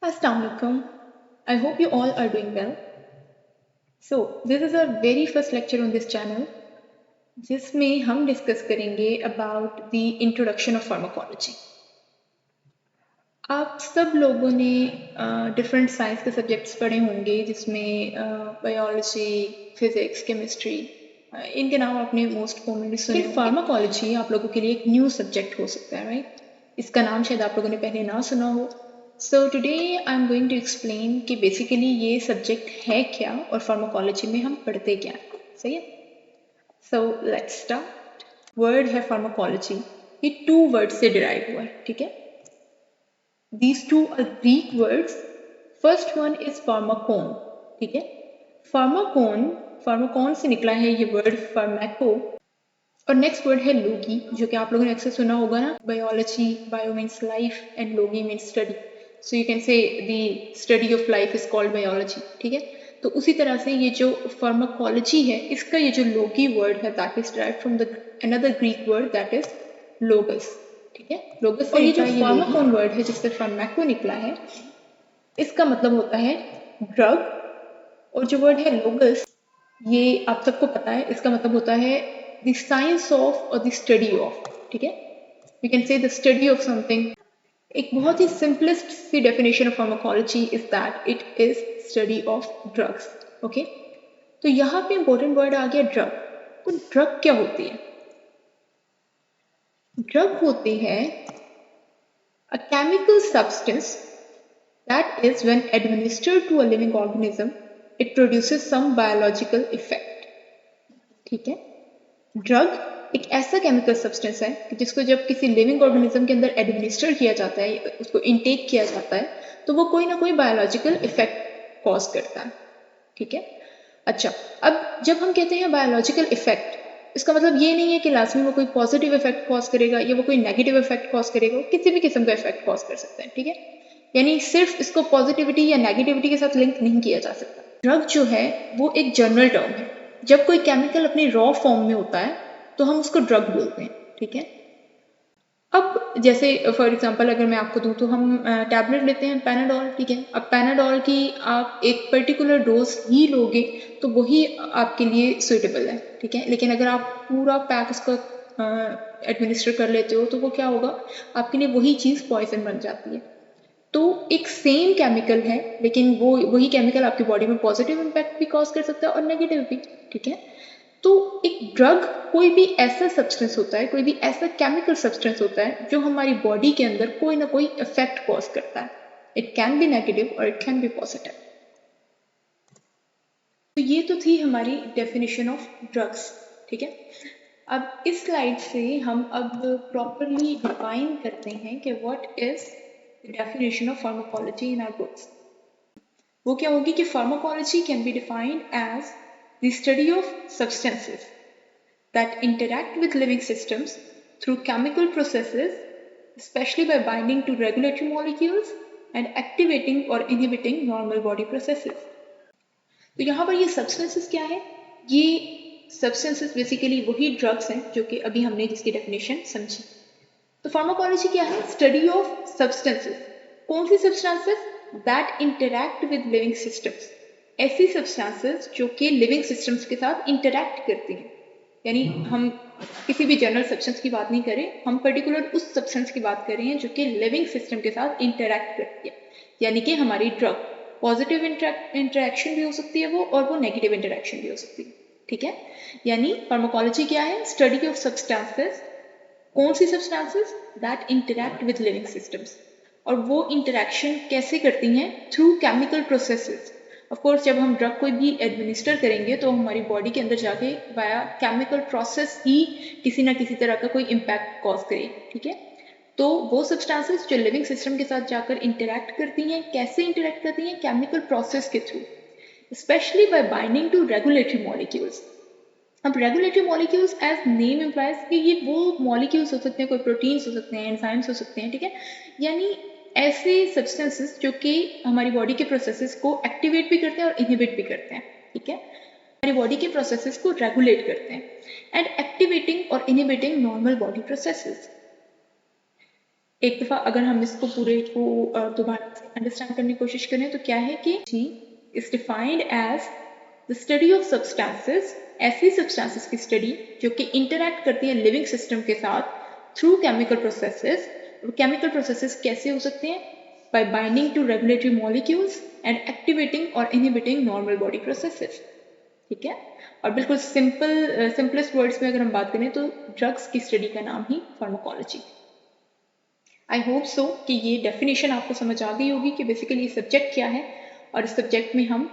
Assalamualaikum. I hope you all are doing well. So, this is our very first lecture on this channel, जिसमें हम discuss करेंगे about the introduction of pharmacology. आप सब लोगों ने different science के subjects पढ़े होंगे जिसमें बायोलॉजी, फिजिक्स, केमिस्ट्री, इनके नाम आपने मोस्ट कॉमनली सुने। फार्माकोलॉजी आप लोगों के लिए एक न्यू सब्जेक्ट हो सकता है, राइट? इसका नाम शायद आप लोगों ने पहले ना सुना हो। So today I am going to explain कि बेसिकली ये सब्जेक्ट है क्या और फार्माकोलॉजी में हम पढ़ते क्या हैं, सही है? So let's start. वर्ड है फार्माकोलॉजी, ये 2 वर्ड से डिराइव हुआ है, ठीक है? These two are Greek words. First one is pharmakon, ठीक है? फार्माकोन से निकला है ये वर्ड फार्मेको। और नेक्स्ट वर्ड है लोगी, जो कि आप लोगों ने अक्सर सुना होगा ना, biology, bio means life and logy means study. So you can say the study of life is called biology, ठीक है? तो उसी तरह से ये जो फार्माकोलॉजी है, इसका ये जो लोगी वर्ड है, that is derived from the another Greek word that is logos, ठीक है? लोगस। और ये जो फार्माकोन वर्ड है जिससे फार्मेको निकला है, इसका मतलब होता है ड्रग। और जो वर्ड है लोगस, ये आप सबको पता है, इसका मतलब होता है द साइंस ऑफ और द स्टडी ऑफ, ठीक है? We can say the study of something. एक बहुत ही सिंपलेस्ट सी definition of pharmacology is that it is study of drugs, okay? तो यहाँ पे इंपॉर्टेंट वर्ड आ गया ड्रग। तो ड्रग क्या होती है? ड्रग होती है a chemical substance that is when administered to a living organism it produces some biological effect, ठीक है? ड्रग एक ऐसा केमिकल सब्सटेंस है कि जिसको जब किसी लिविंग ऑर्गेनिज्म के अंदर एडमिनिस्टर किया जाता है, उसको इनटेक किया जाता है, तो वो कोई ना कोई बायोलॉजिकल इफेक्ट कॉज करता है, ठीक है? अच्छा, अब जब हम कहते हैं बायोलॉजिकल इफेक्ट, इसका मतलब ये नहीं है कि लाजमी वो कोई पॉजिटिव इफेक्ट कॉज करेगा या वो कोई नेगेटिव इफेक्ट कॉज करेगा, किसी भी किस्म का इफेक्ट कॉज कर सकता है, ठीक है? यानी सिर्फ इसको पॉजिटिविटी या नेगेटिविटी के साथ लिंक नहीं किया जा सकता। ड्रग जो है वो एक जनरल टर्म है। जब कोई केमिकल अपनी रॉ फॉर्म में होता है तो हम उसको ड्रग बोलते हैं, ठीक है? अब जैसे फॉर एग्जांपल अगर मैं आपको दूं तो हम टैबलेट लेते हैं पैनाडोल, ठीक है? अब पैनाडोल की आप एक पर्टिकुलर डोज ही लोगे तो वही आपके लिए सुइटेबल है, ठीक है? लेकिन अगर आप पूरा पैक उसका एडमिनिस्टर कर लेते हो तो वो क्या होगा, आपके लिए वही चीज़ पॉइजन बन जाती है। तो एक सेम केमिकल है, लेकिन वो वही केमिकल आपकी बॉडी में पॉजिटिव इम्पैक्ट भी कॉज कर सकता है और नेगेटिव भी, ठीक है? तो एक ड्रग कोई भी ऐसा सब्सटेंस होता है, कोई भी ऐसा केमिकल सब्सटेंस होता है जो हमारी बॉडी के अंदर कोई ना कोई इफेक्ट कॉज करता है। इट कैन बी नेगेटिव और इट कैन बी पॉजिटिव। तो ये तो थी हमारी डेफिनेशन ऑफ ड्रग्स, ठीक है? अब इस स्लाइड से हम अब प्रॉपरली डिफाइन करते हैं कि what is the definition of pharmacology in our books. वो क्या होगी कि pharmacology can be defined as the study of substances that interact with living systems through chemical processes, especially by binding to regulatory molecules and activating or inhibiting normal body processes. तो यहाँ पर ये substances क्या है? ये substances basically वही drugs हैं जो कि अभी हमने जिसकी definition समझी। तो फार्माकोलॉजी क्या है? Study of substances. कौन सी substances? That interact with living systems. ऐसी सब्सटेंसेस जो कि लिविंग सिस्टम्स के साथ इंटरैक्ट करती हैं। यानी हम किसी भी जनरल सब्सटेंस की बात नहीं करें, हम पर्टिकुलर उस सब्सटेंस की बात कर रहे हैं जो कि लिविंग सिस्टम के साथ इंटरैक्ट करती है। यानी कि हमारी ड्रग पॉजिटिव इंटरैक्शन भी हो सकती है वो, और वो नेगेटिव इंटरैक्शन भी हो सकती है, ठीक है? यानी फार्माकोलॉजी क्या है? Study of substances. कौन सी substances? That interact with living systems. और वो इंटरैक्शन कैसे करती हैं? Through chemical processes. Of course जब हम ड्रग कोई भी एडमिनिस्टर करेंगे तो हमारी बॉडी के अंदर जाके वाया केमिकल प्रोसेस ही किसी ना किसी तरह का कोई इम्पैक्ट कॉज करे, ठीक है? तो वो सब्सटेंसेस जो लिविंग सिस्टम के साथ जाकर इंटरैक्ट करती हैं, कैसे इंटरैक्ट करती हैं? केमिकल प्रोसेस के through, specially by binding to regulatory molecules. अब regulatory molecules as name implies कि ये वो मॉलिक्यूल्स हो सकते हैं, कोई प्रोटीन्स हो सकते हैं, एंजाइम्स हो सकते हैं, ठीक है? यानी ऐसे सब्सटेंसेस जो कि हमारी बॉडी के प्रोसेसेस को एक्टिवेट भी करते हैं और इनहिबिट भी करते हैं, ठीक है? हमारी बॉडी के प्रोसेसेस को रेगुलेट करते हैं एंड एक्टिवेटिंग और इनहिबिटिंग नॉर्मल बॉडी प्रोसेसेस। एक दफ़ा अगर हम इसको पूरे को दोबारा से अंडरस्टैंड करने की कोशिश करें तो क्या है कि जी is defined as the study of substances, ऐसी सब्सटेंसेस की स्टडी जो कि इंटरैक्ट करती हैं लिविंग सिस्टम के साथ through chemical processes. Chemical processes कैसे हो सकते हैं? By binding to regulatory molecules and activating और इनहिबिटिंग नॉर्मल बॉडी प्रोसेसेस। ठीक है, और बिल्कुल सिंपलेस्ट वर्ड्स में अगर हम बात करें तो ड्रग्स की स्टडी का नाम ही फार्माकोलॉजी। आई होप सो कि ये डेफिनेशन आपको समझ आ गई होगी कि बेसिकली ये सब्जेक्ट क्या है और इस सब्जेक्ट में हम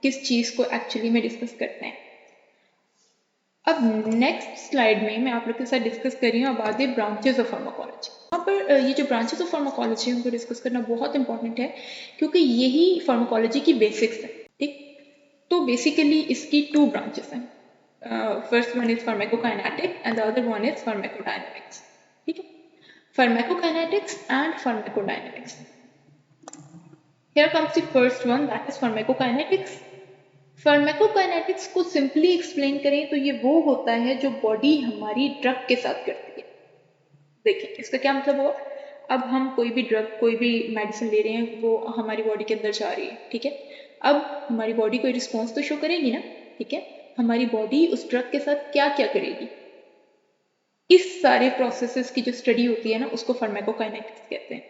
किस चीज़ को एक्चुअली में डिस्कस करते हैं। अब नेक्स्ट स्लाइड में मैं आप लोग के साथ डिस्कस कर रही हूँ about the branches of pharmacology. वहाँ पर ये जो ब्रांचेस ऑफ फार्माकोलॉजी है उनको डिस्कस करना बहुत इंपॉर्टेंट है क्योंकि यही फार्माकोलॉजी की बेसिक्स है। ठीक, तो बेसिकली इसकी टू ब्रांचेस हैं। First one is pharmacokinetic and the other one is pharmacodynamics. ठीक है, pharmacokinetics and pharmacodynamics. Here comes the first one, that is pharmacokinetics. Pharmacokinetics को सिंपली एक्सप्लेन करें तो ये वो होता है जो बॉडी हमारी ड्रग के साथ करती है। देखिए इसका क्या मतलब हुआ, अब हम कोई भी ड्रग कोई भी मेडिसिन ले रहे हैं वो हमारी बॉडी के अंदर जा रही है। ठीक है, अब हमारी बॉडी कोई रिस्पॉन्स तो शो करेगी ना। ठीक है, हमारी बॉडी उस ड्रग के साथ क्या क्या करेगी, इस सारे प्रोसेसेस की जो स्टडी होती है ना उसको फार्माकोकाइनेटिक्स कहते हैं।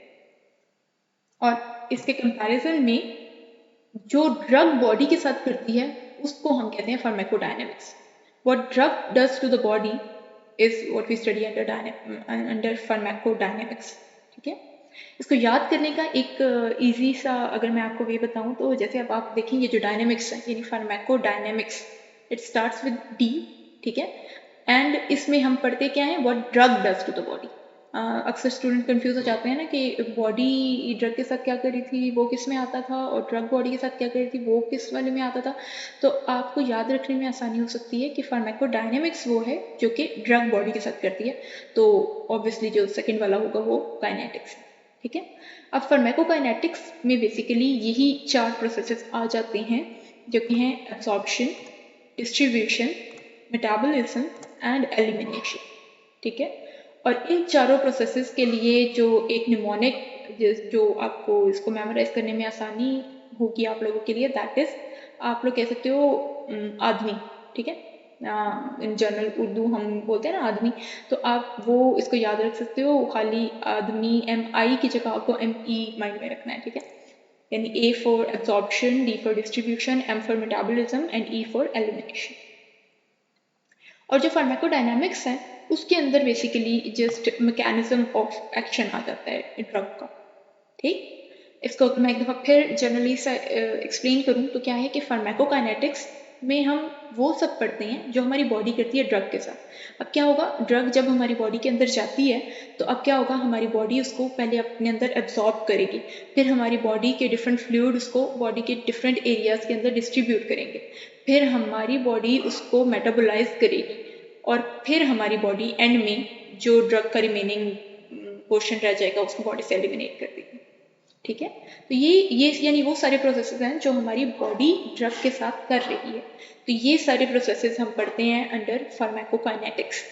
और इसके कंपैरिजन में जो ड्रग बॉडी के साथ करती है उसको हम कहते हैं pharmacodynamics. What drug does to the body is what we study under pharmacodynamics. ठीक है, इसको याद करने का एक इजी सा अगर मैं आपको वे बताऊं तो जैसे अब आप देखेंगे जो डायनेमिक्स है यानी pharmacodynamics, it starts with D. ठीक है, एंड इसमें हम पढ़ते क्या है, what drug does to the body. अक्सर स्टूडेंट कंफ्यूज हो जाते हैं ना कि बॉडी ड्रग के साथ क्या कर रही थी वो किस में आता था और ड्रग बॉडी के साथ क्या कर रही थी वो किस वाले में आता था। तो आपको याद रखने में आसानी हो सकती है कि फार्माकोडायनेमिक्स वो है जो कि ड्रग बॉडी के साथ करती है, तो ऑब्वियसली जो सेकंड वाला होगा वो काइनेटिक्स है। ठीक है, अब फार्माकोकाइनेटिक्स में बेसिकली यही चार प्रोसेसेस आ जाते हैं जो कि हैं absorption, distribution, metabolism and elimination. ठीक है, और इन चारों प्रोसेसेस के लिए जो एक निमोनिक जो आपको इसको मेमोराइज करने में आसानी होगी आप लोगों के लिए, दैट इज आप लोग कह सकते हो आदमी। ठीक है, इन जनरल उर्दू हम बोलते हैं ना आदमी, तो आप वो इसको याद रख सकते हो, खाली आदमी MI की जगह आपको ME माइंड में रखना है। ठीक है, यानी A for absorption, D for distribution, M for metabolism and E for elimination. और जो फार्माकोडायनामिक्स है उसके अंदर basically just mechanism of action आ जाता है ड्रग का। ठीक, इसको मैं एक दफ़ा फिर जनरली सा एक्सप्लेन करूँ तो क्या है कि फार्माकोकाइनेटिक्स में हम वो सब पढ़ते हैं जो हमारी बॉडी करती है ड्रग के साथ। अब क्या होगा, ड्रग जब हमारी बॉडी के अंदर जाती है तो अब क्या होगा, हमारी बॉडी उसको पहले अपने अंदर एब्जॉर्ब करेगी, फिर हमारी बॉडी के डिफरेंट फ्लूइड उसको बॉडी के डिफरेंट एरियाज के अंदर डिस्ट्रीब्यूट करेंगे, फिर हमारी बॉडी उसको मेटाबोलाइज करेगी और फिर हमारी बॉडी एंड में जो ड्रग का रिमेनिंग पोर्शन रह जाएगा उसको बॉडी से एलिमिनेट कर देगी। ठीक है, तो ये यानी वो सारे प्रोसेसेस हैं जो हमारी बॉडी ड्रग के साथ कर रही है। तो ये सारे प्रोसेसेस हम पढ़ते हैं अंडर फार्माकोकाइनेटिक्स।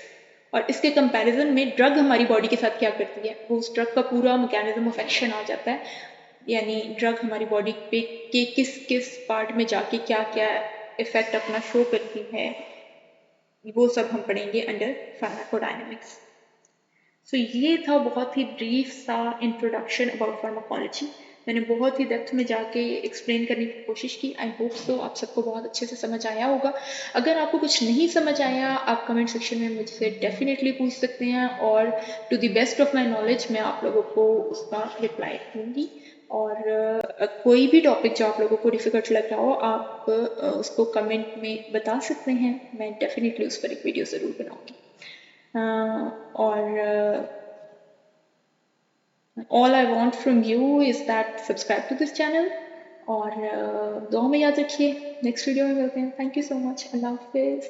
और इसके कंपैरिजन में ड्रग हमारी बॉडी के साथ क्या करती है वो उस ड्रग का पूरा मैकेनिज्म ऑफ एक्शन आ जाता है, यानी ड्रग हमारी बॉडी पे के किस किस पार्ट में जाके क्या क्या इफेक्ट अपना शो करती है, वो सब हम पढ़ेंगे अंडर फार्माकोडायनेमिक्स। सो ये था बहुत ही ब्रीफ सा इंट्रोडक्शन अबाउट फार्माकोलॉजी। मैंने बहुत ही डेप्थ में जाके एक्सप्लेन करने की कोशिश की। आई होप सो आप सबको बहुत अच्छे से समझ आया होगा। अगर आपको कुछ नहीं समझ आया आप कमेंट सेक्शन में मुझसे डेफिनेटली पूछ सकते हैं और to the best of my knowledge मैं आप लोगों को उसका रिप्लाई दूँगी। और कोई भी टॉपिक जो आप लोगों को डिफ़िकल्ट लग रहा हो आप उसको कमेंट में बता सकते हैं, मैं डेफिनेटली उस पर एक वीडियो ज़रूर बनाऊँगी। और all I want from you is that subscribe to this channel और दुआ में याद रखिए। नेक्स्ट वीडियो में मिलते हैं। Thank you so much. अल्लाह हाफिज़।